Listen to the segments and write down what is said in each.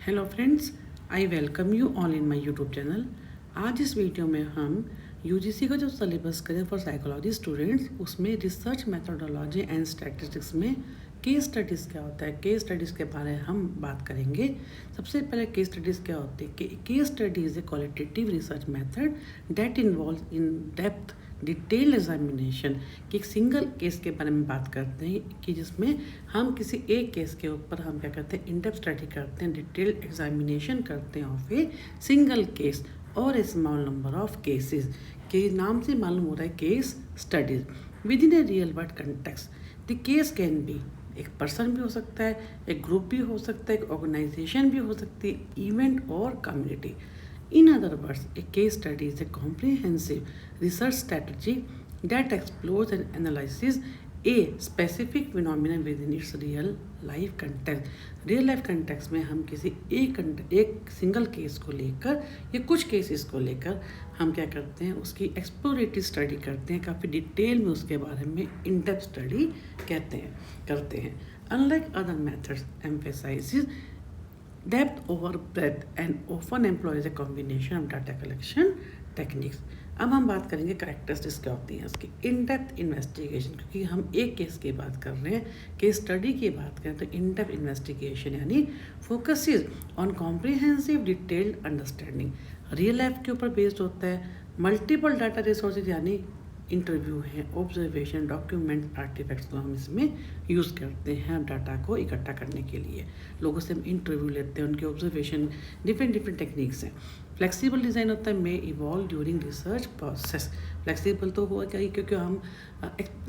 Hello friends, I welcome you all in my YouTube channel. आज इस video में हम यूजीसी का जो सिलेबस करें फॉर साइकोलॉजी स्टूडेंट्स, उसमें रिसर्च मेथोडोलॉजी एंड स्टैटिस्टिक्स में केस स्टडीज़ क्या होता है, केस स्टडीज़ के बारे में हम बात करेंगे। सबसे पहले केस स्टडीज़ क्या होती है। Case study is a qualitative research method that involve in depth detail examination. कि एक सिंगल केस के बारे में बात करते हैं कि जिसमें हम किसी एक केस के ऊपर हम क्या करते हैं, इनडेप्थ स्टडी करते हैं, डिटेल एग्जामिनेशन करते हैं ऑफ ए सिंगल केस और ए स्मॉल नंबर ऑफ केसेस। के नाम से मालूम हो रहा है case studies with in a real world context. The case can be एक पर्सन भी हो सकता है, एक ग्रुप भी हो सकता है, एक ऑर्गेनाइजेशन भी हो सकती है, इवेंट और community. In other words, a case study is a comprehensive research strategy that explores and analyzes a specific phenomenon within its real life context. Real life context में हम किसी एक सिंगल केस को लेकर या कुछ केसेस को लेकर हम क्या करते हैं, उसकी एक्सप्लोरेटिव स्टडी करते हैं, काफ़ी डिटेल में उसके बारे में इन डेप्थ स्टडी करते हैं। Unlike other methods emphasizes depth over breadth and often employs a combination of data collection techniques. अब हम बात करेंगे कैरेक्टरिस्टिक्स क्या होती हैं उसकी। इन डेप्थ इन्वेस्टिगेशन, क्योंकि हम एक केस की बात कर रहे हैं, केस स्टडी की बात करें तो इन डेप्थ इन्वेस्टिगेशन यानी focuses on comprehensive detailed understanding. Real life के ऊपर बेस्ड होता है। मल्टीपल डाटा रिसोर्सेज यानी इंटरव्यू है, ऑब्जर्वेशन, डॉक्यूमेंट, आर्टिफैक्ट्स को हम इसमें यूज़ करते हैं डाटा को इकट्ठा करने के लिए। लोगों से हम इंटरव्यू लेते हैं, उनके ऑब्जर्वेशन, डिफरेंट टेक्निक्स हैं। फ्लेक्सिबल डिज़ाइन होता है, may evolve during research process. Flexible तो हुआ क्या, क्योंकि हम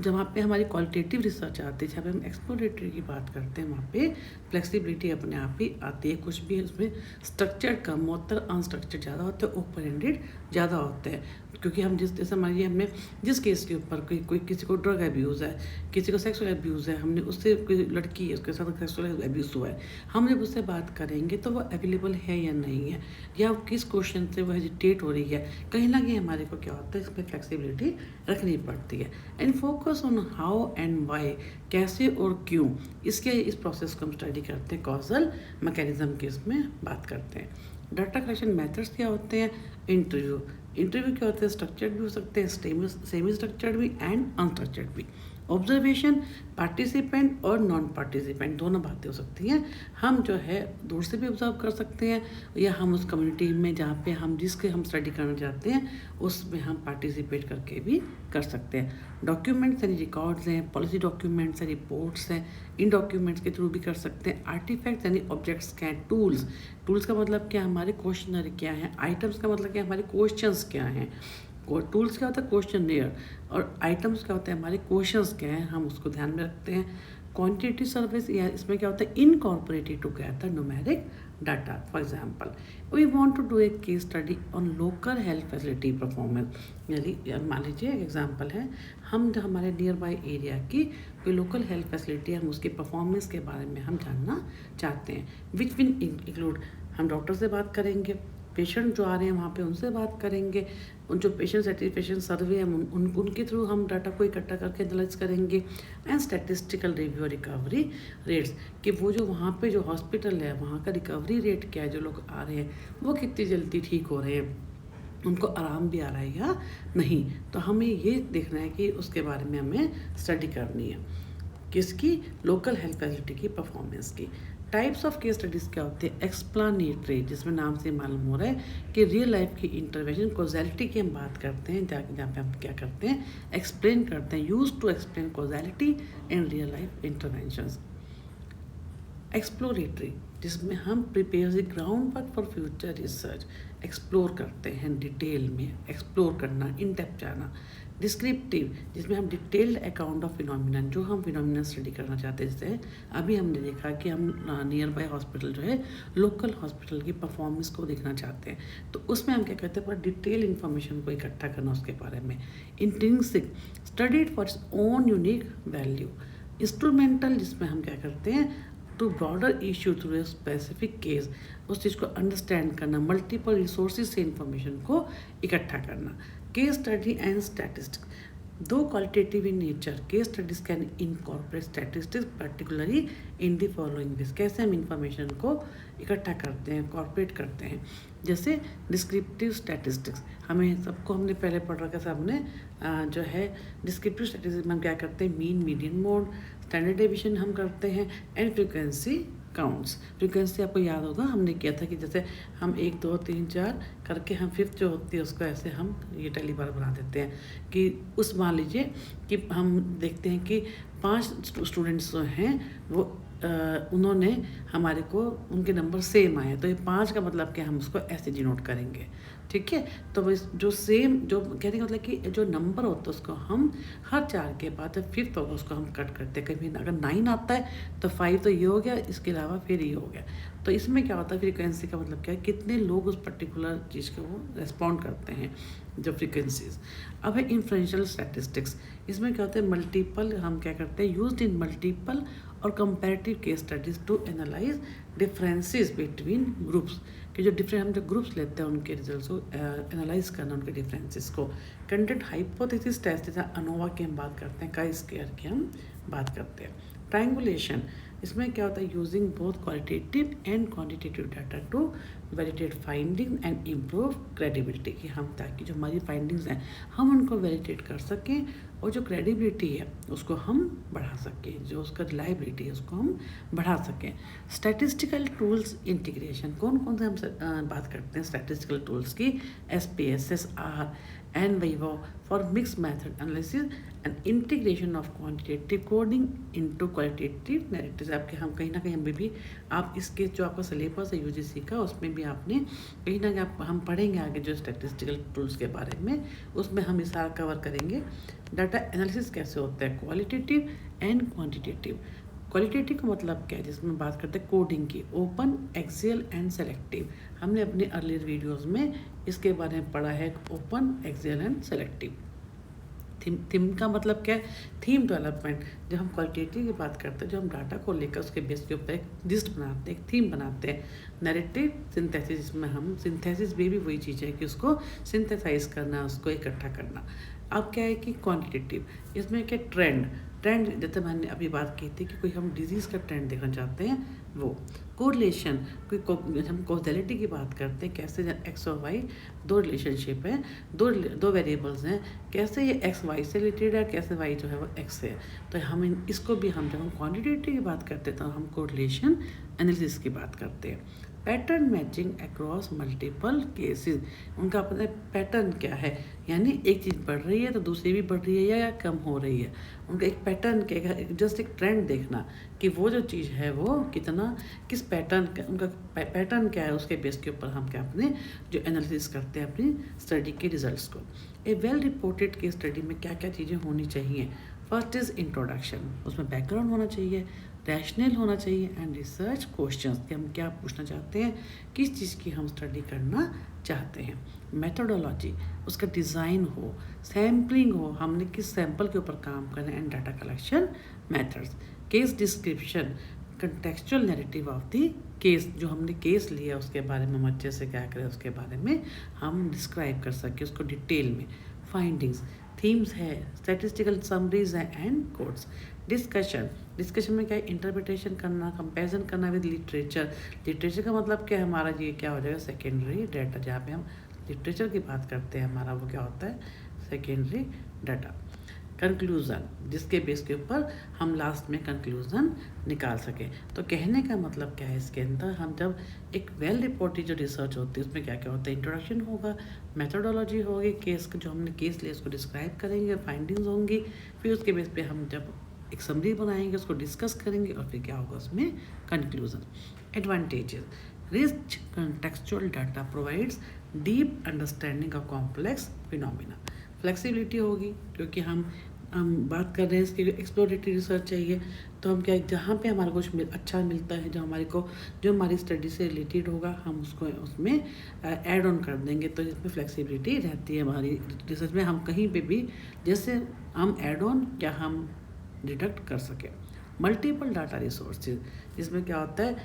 जहाँ पे हमारी क्वालिटेटिव रिसर्च आती है, जहाँ पे हम एक्सप्लोरेटरी की बात करते हैं, वहाँ पे फ्लेक्सिबिलिटी अपने आप ही आती है। कुछ भी उसमें स्ट्रक्चर कम होता है, अनस्ट्रक्चर्ड ज़्यादा होता है, ओपन एंडेड ज़्यादा होते हैं। क्योंकि हम जैसे मानिए हमने जिस केस के ऊपर कोई किसी को ड्रग अब्यूज़ है, किसी को सेक्सुअल अब्यूज़ है, हमने उससे कोई लड़की है उसके साथ सेक्सुअल अब्यूज़ हुआ है, हम जब उससे बात करेंगे तो वो अवेलेबल है या नहीं है, या किस क्वेश्चन से वो हेजिटेट हो रही है, कहीं ना कहीं हमारे को क्या होता है, इसमें फ्लेक्सिबिलिटी रखनी पड़ती है। And focus on how and why, कैसे और क्यों, इस प्रोसेस को हम स्टडी करते हैं, कॉजल मैकेनिज्म की इसमें बात करते हैं। डाटा कलेक्शन मेथड्स क्या होते हैं। इंटरव्यू क्या होते हैं, स्ट्रक्चर्ड भी हो सकते हैं, सेमी स्ट्रक्चर्ड भी एंड अनस्ट्रक्चर्ड भी। ऑब्जर्वेशन, पार्टिसिपेंट और नॉन पार्टिसिपेंट दोनों बातें हो सकती हैं। हम जो है दूर से भी ऑब्जर्व कर सकते हैं, या हम उस कम्युनिटी में जहाँ पे हम जिसके हम स्टडी करना चाहते हैं उसमें हम पार्टिसिपेट करके भी कर सकते हैं। डॉक्यूमेंट्स यानी रिकॉर्ड्स हैं, पॉलिसी डॉक्यूमेंट्स हैं, रिपोर्ट्स हैं, इन डॉक्यूमेंट्स के थ्रू भी कर सकते हैं। आर्टिफैक्ट्स यानी ऑब्जेक्ट्स क्या हैं, टूल्स का मतलब क्या, हमारे क्वेश्चनरी क्या है, आइटम्स का मतलब क्या, हमारे क्वेश्चंस क्या हैं। टूल्स क्या होता है, क्वेश्चन, और आइटम्स क्या होते हैं, हमारे क्वेश्चंस क्या हैं, हम उसको ध्यान में रखते हैं। क्वांटिटेटिव सर्विस, या इसमें क्या होता है, incorporated together numeric data. For example, we want to do a case study on local health facility performance. यानी मान लीजिए एक एग्जांपल है, हम जो हमारे नियर बाई एरिया की कोई लोकल हेल्थ फैसिलिटी है, हम उसकी परफॉर्मेंस के बारे में हम जानना चाहते हैं। विच विल इंक्लूड, हम डॉक्टर से बात करेंगे, पेशेंट जो आ रहे हैं वहाँ पे उनसे बात करेंगे, उन जो पेशेंट सेटिस्फेक्शन सर्वे है उनके थ्रू हम डाटा को इकट्ठा करके एनालाइज करेंगे। एंड स्टैटिस्टिकल रिव्यू और रिकवरी रेट्स, कि वो जो वहाँ पे जो हॉस्पिटल है वहाँ का रिकवरी रेट क्या है, जो लोग आ रहे हैं वो कितनी जल्दी ठीक हो रहे हैं, उनको आराम भी आ रहा है या नहीं। तो हमें ये देखना है कि उसके बारे में हमें स्टडी करनी है, किसकी, लोकल हेल्थ फैसिलिटी की परफॉर्मेंस की। टाइप्स ऑफ केस स्टडीज़ क्या होते हैं, एक्सप्लानेटरी, जिसमें नाम से मालूम हो रहा है कि रियल लाइफ की इंटरवेंशन, कॉजैलिटी की हम बात करते हैं, जहाँ पे हम क्या करते हैं, एक्सप्लेन करते हैं, use to explain causality in real life interventions. Exploratory, जिसमें हम prepare the ground work for future research, explore करते हैं, डिटेल में एक्सप्लोर करना, इन डेप्थ जाना। डिस्क्रिप्टिव, जिसमें हम डिटेल्ड अकाउंट ऑफ फिनोमिनन, जो हम फिनोमिनन स्टडी करना चाहते हैं, जैसे अभी हमने देखा कि हम नियर बाय हॉस्पिटल जो है लोकल हॉस्पिटल की परफॉर्मेंस को देखना चाहते हैं, तो उसमें हम क्या कहते हैं, पर डिटेल इन्फॉर्मेशन को इकट्ठा करना उसके बारे में। Intrinsic, studied for its own unique value. Instrumental, जिसमें हम क्या करते हैं, to broader issue through a specific case, उस चीज़ को अंडरस्टैंड करना, मल्टीपल रिसोर्सेज से इंफॉर्मेशन को इकट्ठा करना। केस स्टडी एंड स्टैटिस्टिक्स, दो qualitative in nature case studies can incorporate statistics particularly in the following veg. कैसे हम इंफॉर्मेशन को इकट्ठा करते हैं, कॉर्पोरेट करते हैं। जैसे डिस्क्रिप्टिव स्टैटिस्टिक्स, हमें सबको हमने पहले पढ़ रखा सामने जो है डिस्क्रिप्टिव स्टैटिस्टिक्स में हम क्या करते हैं, mean, median mode, standard deviation हम करते हैं एंड फ्रीक्वेंसी काउंट्स। फ्रीक्वेंसी आपको याद होगा हमने किया था कि जैसे हम 1 2 3 4 करके हम फिफ्थ जो होती है उसको ऐसे हम ये टेली बार बना देते हैं कि उस मान लीजिए कि हम देखते हैं कि 5 स्टूडेंट्स जो हैं वो उन्होंने हमारे को उनके नंबर सेम आए, तो ये 5 का मतलब क्या, हम उसको ऐसे डिनोट करेंगे। ठीक है, तो बस जो सेम जो कहने का मतलब कि जो नंबर होता है उसको हम हर 4 के बाद जब फिफ्थ होगा उसको हम कट करते हैं। कभी अगर 9 आता है तो 5 तो ये हो गया, इसके अलावा फिर ये हो गया। तो इसमें क्या होता है, फ्रीक्वेंसी का मतलब क्या है, कितने लोग उस पर्टिकुलर चीज़ को वो रेस्पॉन्ड करते हैं, जो फ्रीक्वेंसीज। अब है इन्फ्लुएंशियल स्टैटिस्टिक्स, इसमें क्या होता है, मल्टीपल हम क्या करते हैं, यूज्ड इन मल्टीपल और comparative case studies to analyze differences between groups, कि जो डिफरेंट हम जो ग्रुप्स लेते हैं उनके रिजल्ट्स को एनालाइज करना, उनके डिफरेंसेस को। कंटेंट हाइपोथेसिस टेस्ट, जैसे अनोवा की हम बात करते हैं, काई स्क्वायर की हम बात करते हैं। ट्रायंगुलेशन, इसमें क्या होता है, using both qualitative and quantitative data to validate finding and improve credibility, कि हम ताकि जो हमारी फाइंडिंग्स हैं हम उनको वैलिडेट कर सकें और जो क्रेडिबिलिटी है उसको हम बढ़ा सकें, जो उसका रिलायबिलिटी है उसको हम बढ़ा सकें। स्टैटिस्टिकल टूल्स इंटीग्रेशन, कौन कौन से हम बात करते हैं स्टैटिस्टिकल टूल्स की, SPSS, R, NVivo for mixed method analysis and integration of quantitative coding into qualitative narratives। आपके हम कहीं ना कहीं भी आप इसके जो आपका सिलेबस है UGC का उसमें भी आपने कहीं ना कहीं हम पढ़ेंगे आगे जो स्टैटिस्टिकल टूल्स के बारे में, उसमें हम ये सारा कवर करेंगे। डाटा एनालिसिस कैसे होता है, क्वालिटेटिव एंड क्वांटिटेटिव। क्वालिटेटिव का मतलब क्या है, जिसमें बात करते हैं कोडिंग की, ओपन, एक्सेल एंड सेलेक्टिव। हमने अपने अर्लियर वीडियोस में इसके बारे में पढ़ा है, open, axial and selective. Theme का मतलब क्या है, थीम डेवलपमेंट। जब हम क्वालिटेटिव की बात करते हैं, जो हम डाटा को लेकर उसके बेस के ऊपर एक लिस्ट बनाते हैं, एक थीम बनाते हैं। नैरेटिव सिंथेसिस, जिसमें हम सिंथेसिस भी वही चीज़ है कि उसको सिंथेसाइज करना, उसको इकट्ठा करना। अब क्या है कि क्वांटिटेटिव, इसमें क्या ट्रेंड जैसे मैंने अभी बात की थी कि कोई हम डिजीज़ का ट्रेंड देखना चाहते हैं वो। कोरिलेशन, कोई हम कॉजैलिटी की बात करते हैं, कैसे एक्स और वाई दो रिलेशनशिप है, दो वेरिएबल्स हैं, कैसे ये एक्स वाई से रिलेटेड है, कैसे वाई जो है वो एक्स से है। तो हम इसको भी हम जब हम क्वांटिटेटिव की बात करते हैं तो हम कोरिलेशन एनालिसिस की बात करते हैं। Pattern matching across multiple cases, उनका अपना पैटर्न क्या है, यानी एक चीज़ बढ़ रही है तो दूसरी भी बढ़ रही है या कम हो रही है। उनका एक पैटर्न क्या है, जस्ट एक ट्रेंड देखना कि वो जो चीज़ है वो कितना किस पैटर्न का, उनका पैटर्न क्या है, उसके बेस के ऊपर हम क्या अपने जो एनालिसिस करते हैं अपनी स्टडी के रिजल्ट्स को। ए वेल रिपोर्टेड केस स्टडी में क्या क्या चीज़ें होनी चाहिए। फर्स्ट इज़ इंट्रोडक्शन, उसमें बैकग्राउंड होना चाहिए, रैशनल होना चाहिए एंड रिसर्च क्वेश्चंस, कि हम क्या पूछना चाहते हैं, किस चीज़ की हम स्टडी करना चाहते हैं। मेथोडोलॉजी, उसका डिज़ाइन हो, सैम्पलिंग हो, हमने किस सैम्पल के ऊपर काम करना है, and data collection methods. Case description, contextual narrative of the case, जो हमने केस लिया उसके बारे में हम अच्छे से क्या करें, उसके बारे में हम डिस्क्राइब कर सकें उसको डिटेल में। फाइंडिंग्स, थीम्स है, स्टैटिस्टिकल समरीज है एंड कोड्स। डिस्कशन में क्या है, इंटरप्रिटेशन करना, कंपैरिजन करना विद लिटरेचर का मतलब क्या है हमारा, ये क्या हो जाएगा, सेकेंडरी डाटा। जहाँ पे हम लिटरेचर की बात करते हैं हमारा वो क्या होता है, सेकेंडरी डाटा। कंक्लूज़न, जिसके बेस के ऊपर हम लास्ट में कंक्लूज़न निकाल सकें। तो कहने का मतलब क्या है, इसके अंदर हम जब एक वेल रिपोर्टेड जो रिसर्च होती है उसमें क्या क्या होता है, इंट्रोडक्शन होगा, मेथोडोलॉजी होगी, केस जो हमने केस लिया उसको डिस्क्राइब करेंगे, फाइंडिंग्स होंगी, फिर उसके बेस पे हम जब एक समरी बनाएंगे उसको डिस्कस करेंगे और फिर क्या होगा उसमें conclusion. Advantages, rich contextual data provides deep understanding of complex phenomena. Flexibility होगी क्योंकि हम बात कर रहे हैं इसकी एक्सप्लोरेटरी रिसर्च चाहिए, तो हम क्या जहाँ पे हमारा कुछ अच्छा मिलता है, जो हमारी स्टडी से रिलेटेड होगा हम उसको उसमें ऐड ऑन कर देंगे। तो इसमें फ्लेक्सिबिलिटी रहती है हमारी रिसर्च में, हम कहीं पे भी जैसे हम ऐड ऑन या हम डिडक्ट कर सकें। मल्टीपल डाटा रिसोर्सेज, इसमें क्या होता है,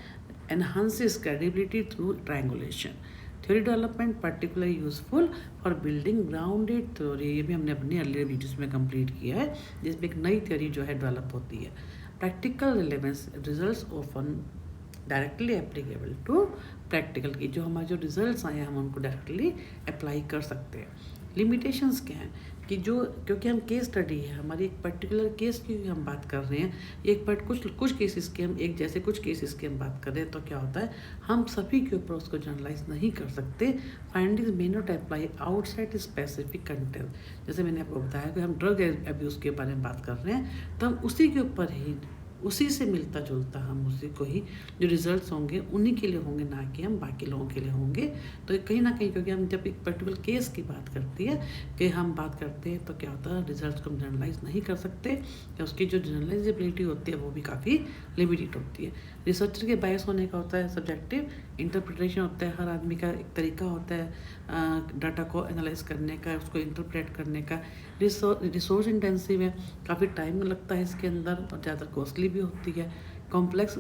enhances credibility through triangulation. Theory development particularly useful for building grounded theory, ये भी हमने अपनी अर्लियर वीडियोस में कंप्लीट किया है, जिसमें एक नई थ्योरी जो है डेवलप होती है। Practical relevance results often directly applicable to practical की, जो हमारे जो रिजल्ट्स आए हैं हम उनको डायरेक्टली अप्लाई कर सकते हैं। लिमिटेशंस क्या हैं कि जो, क्योंकि हम केस स्टडी है हमारी, एक पर्टिकुलर केस की हम बात कर रहे हैं, एक कुछ केसेस की हम एक जैसे कुछ केसेस की हम बात कर रहे हैं, तो क्या होता है हम सभी के ऊपर उसको जनरलाइज नहीं कर सकते। Findings may not apply outside specific content. जैसे मैंने आपको बताया कि हम ड्रग एब्यूज़ के बारे में बात कर रहे हैं, तो हम उसी के ऊपर ही, उसी से मिलता जुलता हम उसी को ही जो रिजल्ट्स होंगे उन्हीं के लिए होंगे, ना कि हम बाकी लोगों के लिए होंगे। तो कहीं ना कहीं, क्योंकि हम जब एक पर्टिकुलर केस की बात करती है कि हम बात करते हैं, तो क्या होता है रिजल्ट्स को हम जनरलाइज नहीं कर सकते, या उसकी जो जनरलाइजेबिलिटी होती है वो भी काफ़ी लिमिटेड होती है। रिसर्चर के बायस होने का होता है सब्जेक्टिव इंटरप्रिटेशन होता है, हर आदमी का एक तरीका होता है डाटा को एनालाइज करने का, उसको इंटरप्रेट करने का। रिसोर्स इंटेंसिव है, काफ़ी टाइम लगता है इसके अंदर और ज़्यादा कॉस्टली भी होती है। कॉम्प्लेक्स,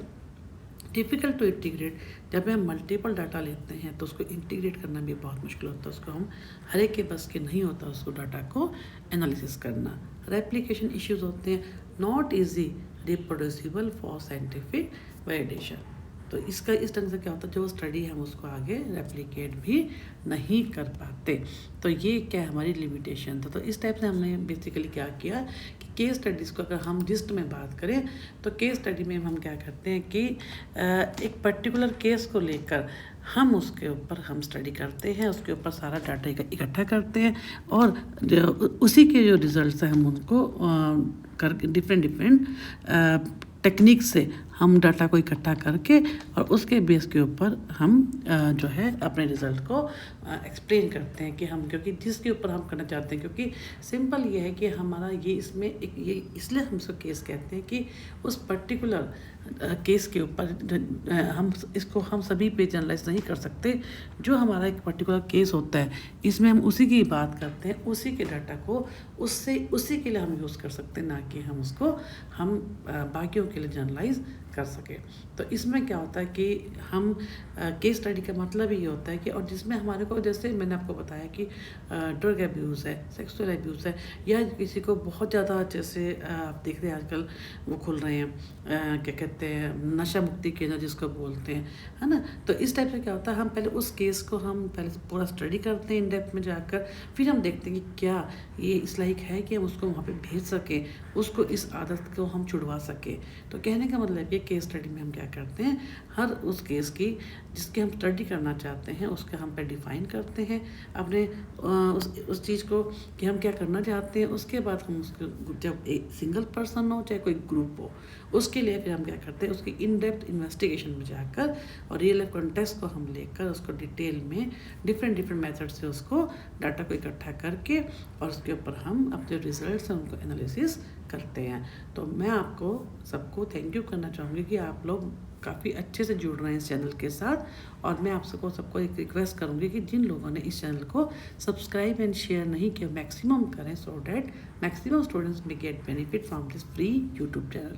डिफ़िकल्ट टू इंटीग्रेट, जब हम मल्टीपल डाटा लेते हैं तो उसको इंटीग्रेट करना भी बहुत मुश्किल होता है, उसको हम हर एक के बस के नहीं होता उसको डाटा को एनालिसिस करना। रेप्लिकेशन इश्यूज होते हैं, not easy reproducible for scientific validation. तो इसका इस ढंग से क्या होता है, जो स्टडी हम उसको आगे रेप्लिकेट भी नहीं कर पाते। तो ये क्या हमारी लिमिटेशन था। तो इस टाइप से हमने बेसिकली क्या किया कि केस स्टडीज़ को अगर हम जिस्ट में बात करें, तो केस स्टडी में हम क्या करते हैं कि एक पर्टिकुलर केस को लेकर हम उसके ऊपर हम स्टडी करते हैं, उसके ऊपर सारा डाटा इकट्ठा करते हैं, और उसी के जो रिजल्ट्स हैं हम उनको कर डिफरेंट टेक्निक से हम डाटा को इकट्ठा करके और उसके बेस के ऊपर हम जो है अपने रिज़ल्ट को एक्सप्लेन करते हैं कि हम, क्योंकि जिसके ऊपर हम करना चाहते हैं, क्योंकि सिंपल ये है कि हमारा ये इसमें एक ये इसलिए हम सब केस कहते हैं कि उस पर्टिकुलर केस के ऊपर हम इसको हम सभी पे जनरलाइज नहीं कर सकते। जो हमारा एक पर्टिकुलर केस होता है इसमें हम उसी की बात करते हैं, उसी के डाटा को उसी के लिए हम यूज़ कर सकते हैं, ना कि हम उसको हम बाकियों के लिए जनरलाइज कर सके। तो इसमें क्या होता है कि हम केस स्टडी का मतलब ये होता है कि, और जिसमें हमारे को, जैसे मैंने आपको बताया कि ड्रग एब्यूज़ है, सेक्सुअल एब्यूज़ है, या किसी को बहुत ज़्यादा, जैसे आप देख रहे हैं आजकल वो खुल रहे हैं क्या कहते हैं नशा मुक्ति केंद्र जिसको बोलते हैं, है ना। तो इस टाइप से क्या होता है, हम पहले उस केस को हम पहले पूरा स्टडी करते हैं इन डेप्थ में जाकर, फिर हम देखते हैं कि क्या ये इस लायक है कि हम उसको वहाँ पे भेज सकें, उसको इस आदत को हम छुड़वा सकें। तो कहने का मतलब ये केस स्टडी में हम क्या करते हैं, हर उस केस की जिसकी हम स्टडी करना चाहते हैं उसके हम पे डिफ़ाइन करते हैं अपने उस चीज़ को कि हम क्या करना चाहते हैं। उसके बाद हम उसको, जब एक सिंगल पर्सन हो चाहे कोई ग्रुप हो, उसके लिए फिर हम क्या करते हैं, उसकी इन डेप्थ इन्वेस्टिगेशन में जाकर और रियल लाइफ कॉन्टेक्स्ट को हम लेकर उसको डिटेल में डिफरेंट मेथड से उसको डाटा को इकट्ठा करके और उसके ऊपर हम अपने रिजल्ट्स हैं उनको एनालिसिस करते हैं। तो मैं आपको सबको थैंक यू करना चाहूँगी कि आप लोग काफ़ी अच्छे से जुड़ रहे हैं इस चैनल के साथ, और मैं आप सबको एक रिक्वेस्ट करूँगी कि जिन लोगों ने इस चैनल को सब्सक्राइब एंड शेयर नहीं किया, मैक्सिमम करें, सो डैट मैक्सिमम स्टूडेंट्स में get benefit from this free YouTube channel.